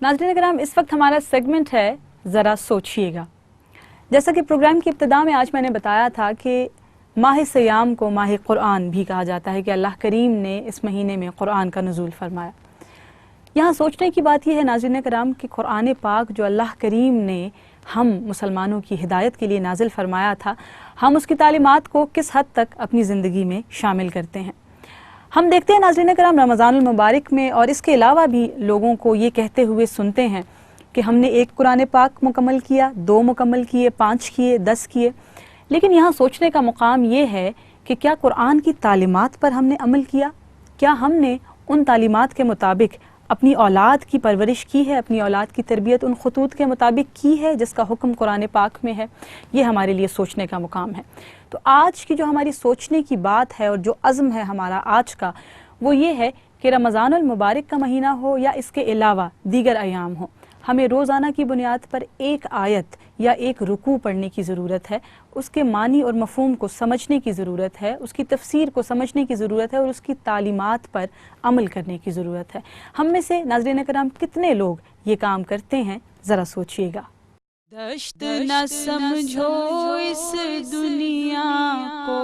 नाज़रीन करام, इस वक्त हमारा सेगमेंट है ज़रा सोचिएगा। जैसा कि प्रोग्राम की इब्तिदा में आज मैंने बताया था कि माह सियाम को माह क़ुरआन भी कहा जाता है कि अल्लाह करीम ने इस महीने में क़ुरआन का नुज़ूल फरमाया। यहाँ सोचने की बात यह है नाज़रीन करम कि क़ुरआन पाक जो अल्लाह करीम ने हम मुसलमानों की हिदायत के लिए नाजिल फरमाया था, हम उसकी तालीमात को किस हद तक अपनी ज़िंदगी में शामिल करते हैं। हम देखते हैं नाज़रीन करम रमज़ानुल मुबारक में और इसके अलावा भी लोगों को ये कहते हुए सुनते हैं कि हमने एक कुरान पाक मुकम्मल किया, 2 मुकम्मल किए, 5 किए, 10 किए। लेकिन यहाँ सोचने का मुकाम ये है कि क्या कुरान की तालीमात पर हमने अमल किया? क्या हमने उन तालीमात के मुताबिक अपनी औलाद की परवरिश की है, अपनी औलाद की तरबियत उन खतूत के मुताबिक की है जिसका हुक्म कुरान पाक में है? ये हमारे लिए सोचने का मुकाम है। तो आज की जो हमारी सोचने की बात है और जो अज़्म है हमारा आज का, वो ये है कि रमज़ानुल मुबारक का महीना हो या इसके अलावा दीगर अयाम हो, हमें रोज़ाना की बुनियाद पर एक आयत या एक रुकू पढ़ने की ज़रूरत है, उसके मानी और मफ़हूम को समझने की ज़रूरत है, उसकी तफसीर को समझने की ज़रूरत है और उसकी तालीमात पर अमल करने की ज़रूरत है। हम में से नाज़रीन करम कितने लोग ये काम करते हैं, ज़रा सोचिएगा। दश्त न समझो इस दुनिया को,